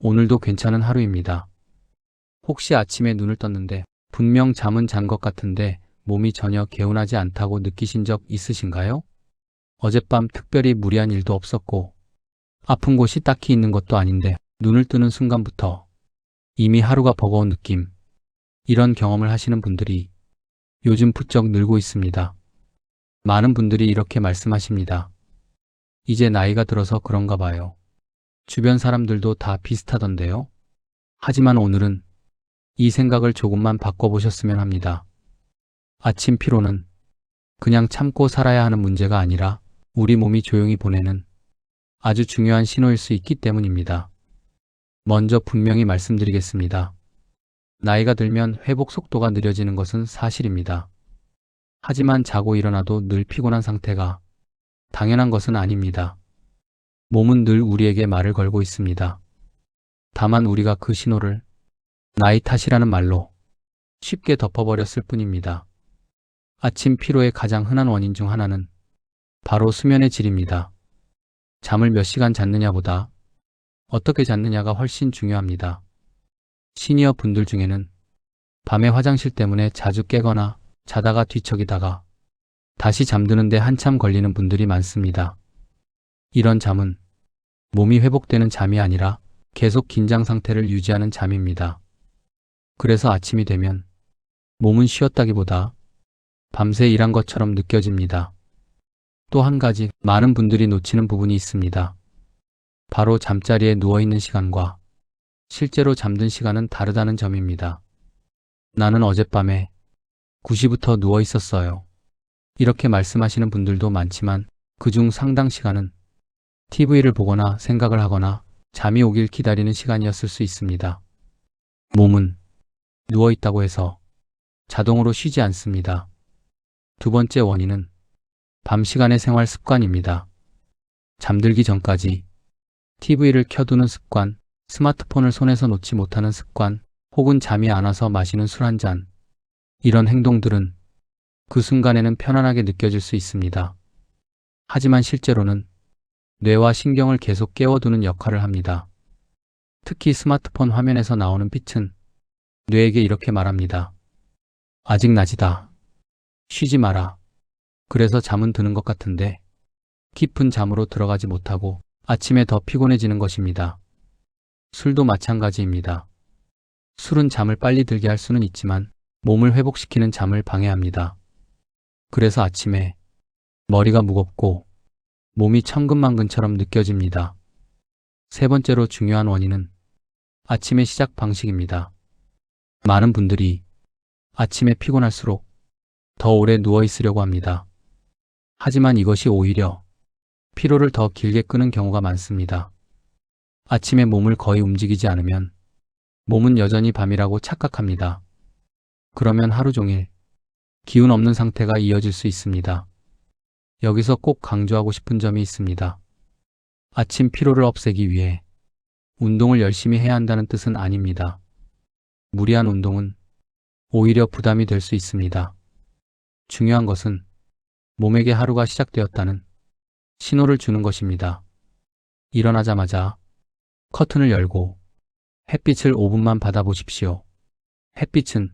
오늘도 괜찮은 하루입니다. 혹시 아침에 눈을 떴는데 분명 잠은 잔 것 같은데 몸이 전혀 개운하지 않다고 느끼신 적 있으신가요? 어젯밤 특별히 무리한 일도 없었고 아픈 곳이 딱히 있는 것도 아닌데 눈을 뜨는 순간부터 이미 하루가 버거운 느낌. 이런 경험을 하시는 분들이 요즘 부쩍 늘고 있습니다. 많은 분들이 이렇게 말씀하십니다. 이제 나이가 들어서 그런가 봐요. 주변 사람들도 다 비슷하던데요. 하지만 오늘은 이 생각을 조금만 바꿔보셨으면 합니다. 아침 피로는 그냥 참고 살아야 하는 문제가 아니라 우리 몸이 조용히 보내는 아주 중요한 신호일 수 있기 때문입니다. 먼저 분명히 말씀드리겠습니다. 나이가 들면 회복 속도가 느려지는 것은 사실입니다. 하지만 자고 일어나도 늘 피곤한 상태가 당연한 것은 아닙니다. 몸은 늘 우리에게 말을 걸고 있습니다. 다만 우리가 그 신호를 나이 탓이라는 말로 쉽게 덮어버렸을 뿐입니다. 아침 피로의 가장 흔한 원인 중 하나는 바로 수면의 질입니다. 잠을 몇 시간 잤느냐보다 어떻게 잤느냐가 훨씬 중요합니다. 시니어 분들 중에는 밤에 화장실 때문에 자주 깨거나 자다가 뒤척이다가 다시 잠드는데 한참 걸리는 분들이 많습니다. 이런 잠은 몸이 회복되는 잠이 아니라 계속 긴장 상태를 유지하는 잠입니다. 그래서 아침이 되면 몸은 쉬었다기보다 밤새 일한 것처럼 느껴집니다. 또 한 가지 많은 분들이 놓치는 부분이 있습니다. 바로 잠자리에 누워있는 시간과 실제로 잠든 시간은 다르다는 점입니다. 나는 어젯밤에 9시부터 누워 있었어요. 이렇게 말씀하시는 분들도 많지만 그중 상당 시간은 TV를 보거나 생각을 하거나 잠이 오길 기다리는 시간이었을 수 있습니다. 몸은 누워 있다고 해서 자동으로 쉬지 않습니다. 두 번째 원인은 밤 시간의 생활 습관입니다. 잠들기 전까지 TV를 켜두는 습관, 스마트폰을 손에서 놓지 못하는 습관, 혹은 잠이 안 와서 마시는 술 한 잔. 이런 행동들은 그 순간에는 편안하게 느껴질 수 있습니다. 하지만 실제로는 뇌와 신경을 계속 깨워두는 역할을 합니다. 특히 스마트폰 화면에서 나오는 빛은 뇌에게 이렇게 말합니다. 아직 낮이다. 쉬지 마라. 그래서 잠은 드는 것 같은데 깊은 잠으로 들어가지 못하고 아침에 더 피곤해지는 것입니다. 술도 마찬가지입니다. 술은 잠을 빨리 들게 할 수는 있지만 몸을 회복시키는 잠을 방해합니다. 그래서 아침에 머리가 무겁고 몸이 천근만근처럼 느껴집니다. 세 번째로 중요한 원인은 아침의 시작 방식입니다. 많은 분들이 아침에 피곤할수록 더 오래 누워 있으려고 합니다. 하지만 이것이 오히려 피로를 더 길게 끄는 경우가 많습니다. 아침에 몸을 거의 움직이지 않으면 몸은 여전히 밤이라고 착각합니다. 그러면 하루 종일 기운 없는 상태가 이어질 수 있습니다. 여기서 꼭 강조하고 싶은 점이 있습니다. 아침 피로를 없애기 위해 운동을 열심히 해야 한다는 뜻은 아닙니다. 무리한 운동은 오히려 부담이 될 수 있습니다. 중요한 것은 몸에게 하루가 시작되었다는 신호를 주는 것입니다. 일어나자마자 커튼을 열고 햇빛을 5분만 받아보십시오. 햇빛은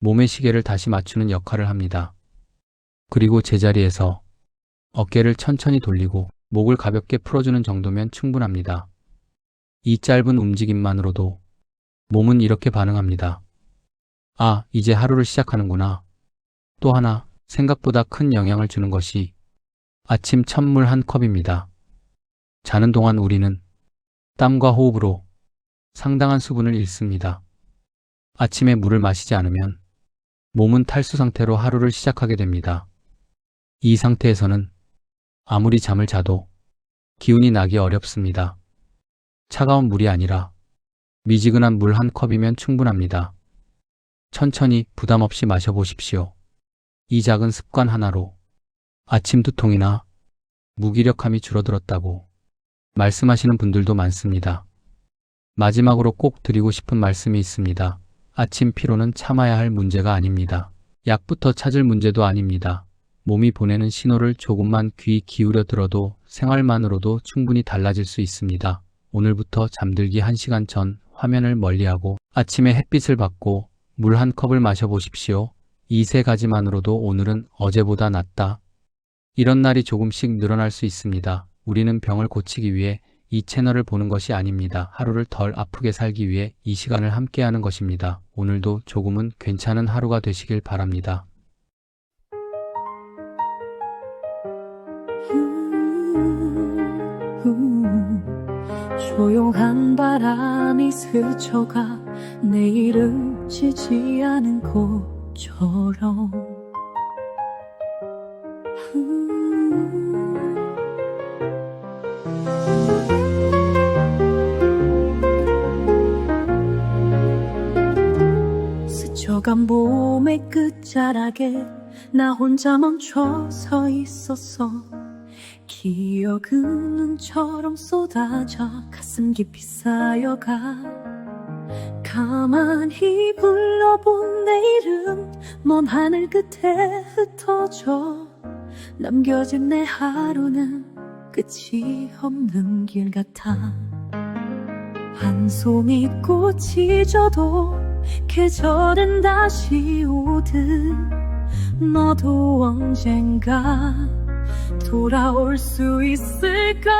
몸의 시계를 다시 맞추는 역할을 합니다. 그리고 제자리에서 어깨를 천천히 돌리고 목을 가볍게 풀어주는 정도면 충분합니다. 이 짧은 움직임만으로도 몸은 이렇게 반응합니다. 아, 이제 하루를 시작하는구나. 또 하나, 생각보다 큰 영향을 주는 것이 아침 찬물 한 컵입니다. 자는 동안 우리는 땀과 호흡으로 상당한 수분을 잃습니다. 아침에 물을 마시지 않으면 몸은 탈수 상태로 하루를 시작하게 됩니다. 이 상태에서는 아무리 잠을 자도 기운이 나기 어렵습니다. 차가운 물이 아니라 미지근한 물 한 컵이면 충분합니다. 천천히 부담 없이 마셔보십시오. 이 작은 습관 하나로 아침 두통이나 무기력함이 줄어들었다고 말씀하시는 분들도 많습니다. 마지막으로 꼭 드리고 싶은 말씀이 있습니다. 아침 피로는 참아야 할 문제가 아닙니다. 약부터 찾을 문제도 아닙니다. 몸이 보내는 신호를 조금만 귀 기울여 들어도 생활만으로도 충분히 달라질 수 있습니다. 오늘부터 잠들기 1시간 전 화면을 멀리하고 아침에 햇빛을 받고 물 한 컵을 마셔보십시오. 이 3가지만으로도 오늘은 어제보다 낫다. 이런 날이 조금씩 늘어날 수 있습니다. 우리는 병을 고치기 위해 이 채널을 보는 것이 아닙니다. 하루를 덜 아프게 살기 위해 이 시간을 함께하는 것입니다. 오늘도 조금은 괜찮은 하루가 되시길 바랍니다. 조용한 바람이 스쳐가 내일은 지지 않은 곳처럼 스쳐간 봄의 끝자락에 나 혼자 멈춰 서 있었어. 기억은 눈처럼 쏟아져 가슴 깊이 쌓여가. 가만히 불러본 내 이름 먼 하늘 끝에 흩어져. 남겨진 내 하루는 끝이 없는 길 같아. 한 송이 꽃이 져도 계절은 다시 오듯 너도 언젠가 돌아올 수 있을까.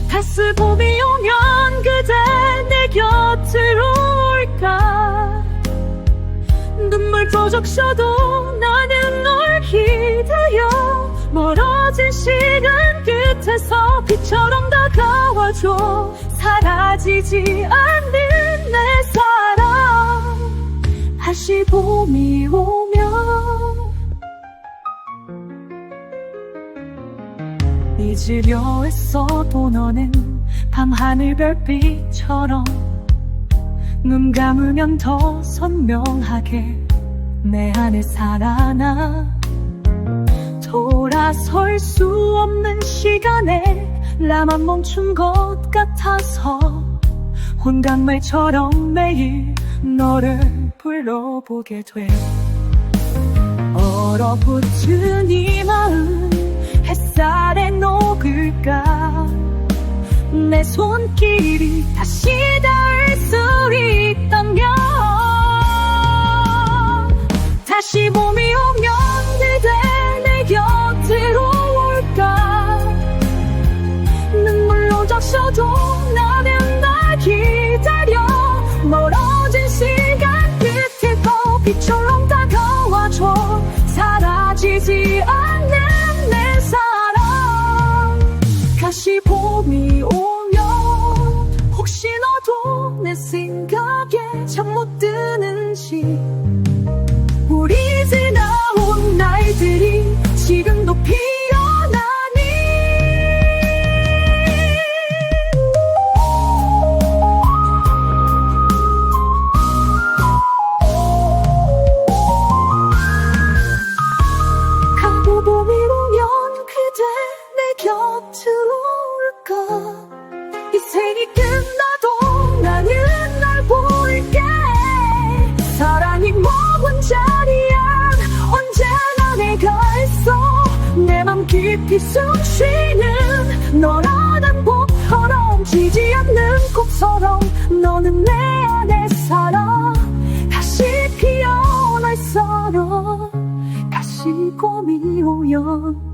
다시 봄이 오면 그대 내 곁으로 올까. 눈물도 적셔도 나는 널 기다려. 멀어진 시간 끝에서 빛처럼 다가와줘. 사라지지 않는 내 사랑. 다시 봄이 오면 잊으려 했어도 너는 밤하늘 별빛처럼 눈 감으면 더 선명하게 내 안에 살아나. 돌아설 수 없는 시간에 나만 멈춘 것 같아서 혼잣말처럼 매일 너를 불러보게 돼. 얼어붙은 이 마음 햇살에 녹을까. 내 손길이 다시 닿을 수 있다면. 다시 봄이 오면 그대 내 곁으로 올까. 눈물로 적셔도 나는 날 기다려. 멀어진 시간 끝에도 빛처럼 다가와줘. 사라지지 않는 내 사랑. 다시 봄이 오면 혹시 너도 내 생각에 잠 못 드는지. 우리 지나온 날들이 지금도 피어나니. 가고 봄이 오면 그대 내 곁으로 올까. 이 생이 끝나도 나는 널 볼게. 사랑이 머문 자리야 언제나 내가 있어. 내 맘 깊이 숨쉬는 너라는 봄처럼 지지 않는 꽃처럼 너는 내 안에 살아. 다시 피어날 사랑. 다시 봄이 오면